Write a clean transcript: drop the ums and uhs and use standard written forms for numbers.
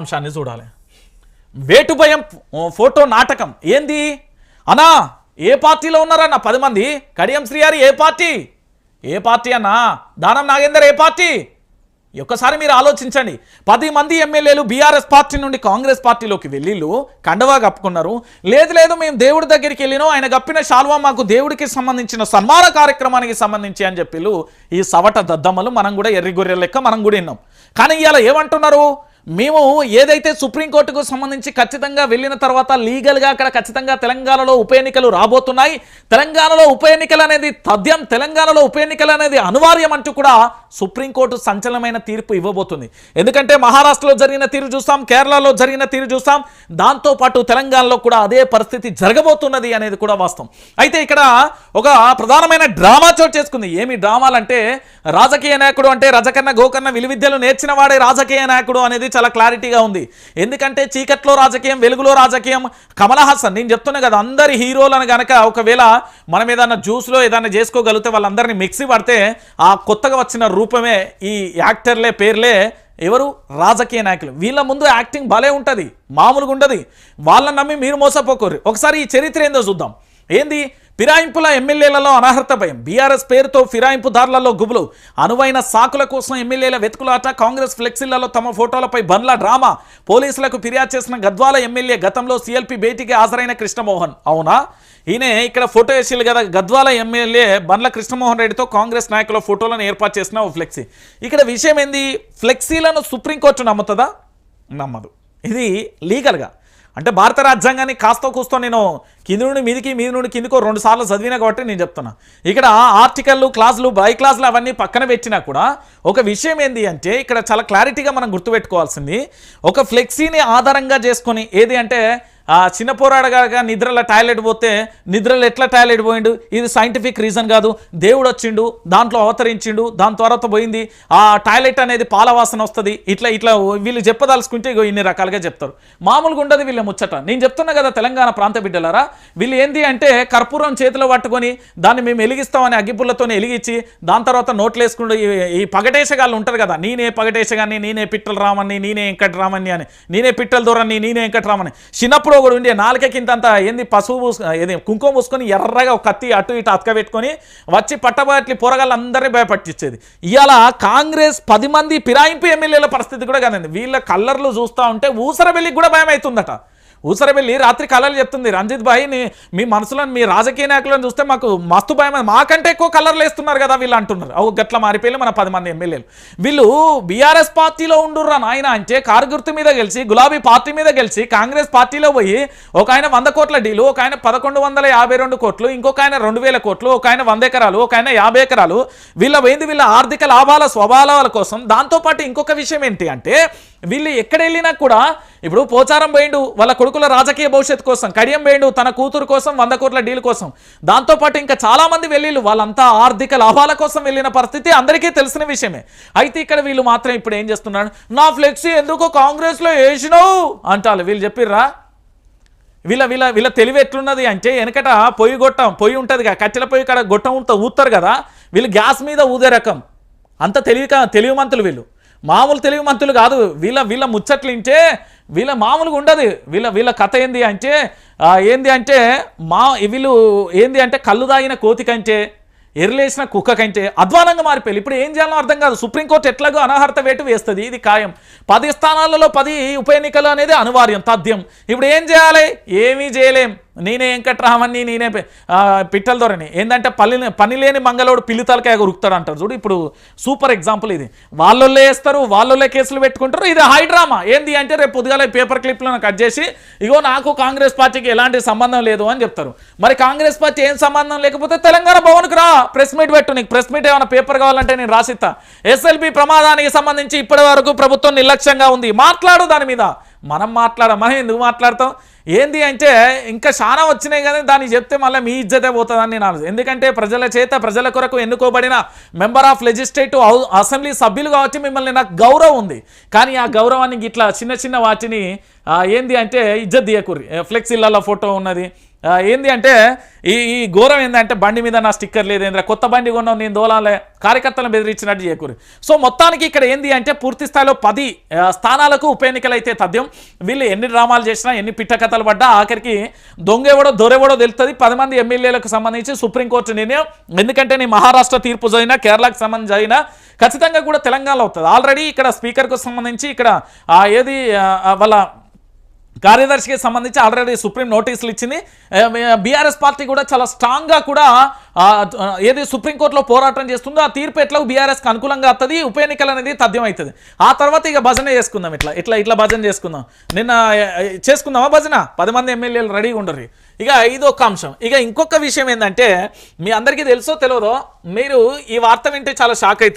అంశాన్ని చూడాలి. వేటుభయం ఫోటో నాటకం ఏంది అన్నా? ఏ పార్టీలో ఉన్నారన్న 10 మంది? కడియం శ్రీహరి ఏ పార్టీ అన్నా? దానం నాగేందర్ ఏ పార్టీ? ఒక్కసారి మీరు ఆలోచించండి. 10 మంది ఎమ్మెల్యేలు బీఆర్ఎస్ పార్టీ నుండి కాంగ్రెస్ పార్టీలోకి వెళ్ళిళ్ళు కండవా కప్పుకున్నారు. లేదు మేము దేవుడి దగ్గరికి వెళ్ళినాం, ఆయన కప్పిన శాల్వా మాకు దేవుడికి సంబంధించిన సన్మాన కార్యక్రమానికి సంబంధించి అని చెప్పిళ్ళు ఈ సవట దద్దమ్మలు. మనం కూడా ఎర్రి గొర్రెల లెక్క మనం కూడా విన్నాం. కానీ ఇవాళ ఏమంటున్నారు? మేము ఏదైతే సుప్రీంకోర్టుకు సంబంధించి ఖచ్చితంగా వెళ్ళిన తర్వాత లీగల్గా అక్కడ ఖచ్చితంగా తెలంగాణలో ఉప ఎన్నికలు రాబోతున్నాయి, తెలంగాణలో ఉప ఎన్నికలు అనేది తథ్యం, తెలంగాణలో ఉప ఎన్నికలు అనేది అనివార్యం అంటూ కూడా సుప్రీంకోర్టు సంచలనమైన తీర్పు ఇవ్వబోతుంది. ఎందుకంటే మహారాష్ట్రలో జరిగిన తీరు చూస్తాం, కేరళలో జరిగిన తీరు చూస్తాం, దాంతోపాటు తెలంగాణలో కూడా అదే పరిస్థితి జరగబోతున్నది అనేది కూడా వాస్తవం. అయితే ఇక్కడ ఒక ప్రధానమైన డ్రామా చోటు చేసుకుంది. ఏమి డ్రామాలంటే, రాజకీయ నాయకుడు అంటే రజకన్న గోకన్న విలువిద్యలు నేర్చిన వాడే రాజకీయ నాయకుడు అనేది చాలా క్లారిటీగా ఉంది. ఎందుకంటే చీకట్లో రాజకీయం, వెలుగులో రాజకీయం. కమల్ హాసన్, నేను చెప్తున్నా కదా, అందరి హీరోలను గనక ఒకవేళ మనం ఏదైనా జ్యూస్లో ఏదైనా చేసుకోగలిగితే వాళ్ళందరినీ మిక్సీ పడితే ఆ కొత్తగా వచ్చిన రూపమే ఈ యాక్టర్లే, పేర్లే ఎవరు? రాజకీయ నాయకులు. వీళ్ళ ముందు యాక్టింగ్ భలే ఉంటుంది, మామూలుగా ఉండదు. వాళ్ళని నమ్మి మీరు మోసపోకూరు. ఒకసారి ఈ చరిత్ర ఏందో చూద్దాం. ఏంది? ఫిరాయింపుల ఎమ్మెల్యేలలో అనర్హత భయం, బీఆర్ఎస్ పేరుతో ఫిరాయింపుదారులలో గుబులు, అనువైన సాకుల కోసం ఎమ్మెల్యేల వెతుకులాట, కాంగ్రెస్ ఫ్లెక్సీలలో తమ ఫోటోలపై బండ్ల డ్రామా, పోలీసులకు ఫిర్యాదు చేసిన గద్వాల ఎమ్మెల్యే, గతంలో సీఎల్పీ భేటీకి హాజరైన కృష్ణమోహన్. అవునా? ఈయన ఇక్కడ ఫోటో వేసిల్లు కదా, గద్వాల ఎమ్మెల్యే బండ్ల కృష్ణమోహన్ రెడ్డితో కాంగ్రెస్ నాయకుల ఫోటోలను ఏర్పాటు చేసిన ఓ ఫ్లెక్సీ. ఇక్కడ విషయం ఏంది? ఫ్లెక్సీలను సుప్రీంకోర్టు నమ్ముతుందా? నమ్మదు. ఇది లీగల్గా అంటే భారత రాజ్యాంగాన్ని కాస్తో కూస్తో నేను కింది నుండి మీదికి, మీది నుండి కిందికో 2 సార్లు చదివినా కాబట్టి నేను చెప్తున్నా. ఇక్కడ ఆర్టికల్లు, క్లాసులు, బై క్లాసులు అవన్నీ పక్కన పెట్టినా కూడా ఒక విషయం ఏంది అంటే, ఇక్కడ చాలా క్లారిటీగా మనం గుర్తుపెట్టుకోవాల్సింది, ఒక ఫ్లెక్సీని ఆధారంగా చేసుకొని ఏది అంటే చిన్న పోరాడగా నిద్రలో టాయిలెట్ పోతే నిద్రలో ఎట్లా టాయిలెట్ పోయిండు, ఇది సైంటిఫిక్ రీజన్ కాదు, దేవుడు వచ్చిండు దాంట్లో అవతరించిండు, దాని తర్వాత పోయింది, ఆ టాయిలెట్ అనేది పాలవాసన వస్తుంది, ఇట్లా వీళ్ళు చెప్పదలుచుకుంటే ఇన్ని రకాలుగా చెప్తారు. మామూలుగా ఉండదు వీళ్ళ ముచ్చట. నేను చెప్తున్నా కదా తెలంగాణ ప్రాంత బిడ్డలారా, వీళ్ళు ఏంది అంటే కర్పూరం చేతిలో పట్టుకొని దాన్ని మేము వెలిగిస్తామని అగ్గిపుల్లతో వెలిగించి దాని తర్వాత నోట్లు వేసుకుంటూ ఈ పగటేసగాళ్ళు ఉంటారు కదా, నేనే పగటేసగాన్ని, నేనే పిట్టల రామని, నేనే వెంకటరామని అని, నేనే పిట్టల దూరాన్ని, నేనే వెంకటరామని. చిన్నప్పుడు కూడా ఉండే నాలుకకింతంత ఏంది పసుపు ఏది కుంకుమ పూసుకొని ఎర్రగా ఒక కత్తి అటు ఇటు అతకబెట్టుకొని వచ్చి పట్టబట్టి పోరగాళ్ళందరినీ భయపట్టించేది. ఇవాళ కాంగ్రెస్ 10 మంది ఫిరాయింపు ఎమ్మెల్యేల పరిస్థితి కూడా కదండి. వీళ్ళ కల్లర్లు చూస్తూ ఉంటే ఊసరబెల్లికి కూడా భయం అవుతుందట. ఊసరబెల్లి రాత్రి కలర్లు చెప్తుంది, రంజిత్ భాయ్ మీ మనసులో మీ రాజకీయ నాయకులను చూస్తే మాకు మస్తు భయం, మాకంటే ఎక్కువ కలర్లు వేస్తున్నారు కదా వీళ్ళు అంటున్నారు. అవు గట్ల మారిపోయి మన 10 మంది ఎమ్మెల్యేలు. వీళ్ళు బీఆర్ఎస్ పార్టీలో ఉండుర్రా నాయన అంటే కారు గుర్తు మీద గెలిచి, గులాబీ పార్టీ మీద గెలిచి, కాంగ్రెస్ పార్టీలో పోయి ఒక ఆయన 100 కోట్ల డీలు, ఒక ఆయన 1152 కోట్లు, ఇంకొక ఆయన 2000 కోట్లు, ఒక ఆయన 100 ఎకరాలు, ఒక ఆయన 50 ఎకరాలు. వీళ్ళ ఆర్థిక లాభాల స్వభావాల కోసం. దాంతోపాటు ఇంకొక విషయం ఏంటి అంటే, వీళ్ళు ఎక్కడ వెళ్ళినా కూడా ఇప్పుడు పోచారం పోయిండు వాళ్ళ కొడుకుల రాజకీయ భవిష్యత్తు కోసం, కడియం పోయిండు తన కూతురు కోసం 100 కోట్ల డీల్ కోసం, దాంతోపాటు ఇంకా చాలా మంది వెళ్ళిళ్ళు వాళ్ళంతా ఆర్థిక లాభాల కోసం వెళ్ళిన పరిస్థితి అందరికీ తెలిసిన విషయమే. అయితే ఇక్కడ వీళ్ళు మాత్రం ఇప్పుడు ఏం చేస్తున్నాడు, నా ఫ్లెక్సీ ఎందుకో కాంగ్రెస్లో వేసినావు అంటారు. వీళ్ళు చెప్పిర్రా? వీళ్ళ తెలివి ఎట్లున్నది అంటే, వెనకట పొయ్యి ఉంటుంది కదా, కట్టెల పొయ్యి కాడ గొట్టం ఊతారు కదా, వీళ్ళు గ్యాస్ మీద ఊదే రకం. అంత తెలివి మంతులు వీళ్ళు, మామూలు తెలివి మంతులు కాదు. వీళ్ళ ముచ్చట్లు ఇంటే వీళ్ళ మామూలుగా ఉండదు. వీళ్ళ కథ ఏంది అంటే వీళ్ళు ఏంది అంటే కళ్ళు తాగిన కోతి కంటే, ఎర్రలేసిన కుక్క కంటే అధ్వానంగా మారిపోయి ఇప్పుడు ఏం చేయాలో అర్థం కాదు. సుప్రీంకోర్టు ఎట్లాగో అనర్హత వేటు వేస్తుంది, ఇది ఖాయం. 10 స్థానాలలో 10 ఉప ఎన్నికలు అనేది అనివార్యం, తథ్యం. ఇప్పుడు ఏం చేయాలి? ఏమీ చేయలేం. నేనే వెంకట్రామన్ని, నేనే పిట్టల ధోరణి. ఏంటంటే పని లేని మంగళోడు పిల్లి తలకాయ ఉరుకుతాడు అంటారు చూడు. ఇప్పుడు సూపర్ ఎగ్జాంపుల్ ఇది. వాళ్ళోళ్ళే వేస్తారు, వాళ్ళోళ్ళే కేసులు పెట్టుకుంటారు. ఇది హై డ్రామా. ఏంది అంటే రేపు పొద్దుగాల పేపర్ క్లిప్లను కట్ చేసి ఇగో నాకు కాంగ్రెస్ పార్టీకి ఎలాంటి సంబంధం లేదు అని చెప్తారు. మరి కాంగ్రెస్ పార్టీ ఏం సంబంధం లేకపోతే తెలంగాణ భవన్కి రా, ప్రెస్ మీట్ పెట్టు. నీకు ప్రెస్ మీట్ ఏమైనా పేపర్ కావాలంటే నేను రాసిస్తా. ఎస్ఎల్బి ప్రమాదానికి సంబంధించి ఇప్పటి వరకు ప్రభుత్వం నిర్లక్ష్యంగా ఉంది, మాట్లాడు దాని మీద. మనం ఎందుకు మాట్లాడతాం? ఏంది అంటే ఇంకా చాలా వచ్చినాయి కానీ దాన్ని చెప్తే మళ్ళీ మీ ఇజ్జతే పోతుందని నేను ఆలోచన. ఎందుకంటే ప్రజల చేత ప్రజల కొరకు ఎన్నుకోబడిన మెంబర్ ఆఫ్ లెజిస్లేటివ్ అసెంబ్లీ సభ్యులు కాబట్టి మిమ్మల్ని నాకు గౌరవం ఉంది. కానీ ఆ గౌరవానికి ఇట్లా చిన్న చిన్న వాటిని ఏంది అంటే ఇజ్జత్ తీయకూరి. ఫ్లెక్సీలలో ఫోటో ఉన్నది. ఏంది అంటే ఈ ఘోరం ఏంటంటే బండి మీద నా స్టిక్కర్ లేదేంద్ర, కొత్త బండి కొన్నావు నేను దోలాలే, కార్యకర్తలను బెదిరించినట్టు చేయకూరి. సో మొత్తానికి ఇక్కడ ఏంది అంటే పూర్తి స్థాయిలో 10 స్థానాలకు ఉప ఎన్నికలు అయితే తథ్యం. వీళ్ళు ఎన్ని డ్రామాలు చేసినా ఎన్ని పిట్టకథలు పడ్డా ఆఖరికి దొంగెవడో దొరెవడో తెలుస్తుంది. 10 మంది ఎమ్మెల్యేలకు సంబంధించి సుప్రీంకోర్టు నిర్ణయం. ఎందుకంటే నీ మహారాష్ట్ర తీర్పు జరిగినా కేరళకు సంబంధించి జరిగినా ఖచ్చితంగా కూడా తెలంగాణలో అవుతుంది. ఆల్రెడీ ఇక్కడ స్పీకర్కు సంబంధించి ఇక్కడ ఏది వాళ్ళ కార్యదర్శికి సంబంధించి ఆల్రెడీ సుప్రీం నోటీసులు ఇచ్చింది. బీఆర్ఎస్ పార్టీ కూడా చాలా స్ట్రాంగ్గా కూడా ఏది సుప్రీంకోర్టులో పోరాటం చేస్తుందో ఆ తీర్పు ఎట్లా బీఆర్ఎస్కి అనుకూలంగా వస్తుంది. ఉప ఎన్నికలు అనేది తథ్యం అవుతుంది. ఆ తర్వాత ఇక భజన చేసుకుందాం. ఇట్లా భజన చేసుకుందాం. నిన్న చేసుకుందామా భజన? 10 మంది ఎమ్మెల్యేలు రెడీగా ఉండరు. ఇక ఇదొక అంశం. ఇక ఇంకొక విషయం ఏంటంటే మీ అందరికీ తెలుసో తెలియదో మీరు ఈ వార్త వింటే చాలా షాక్ అవుతారు.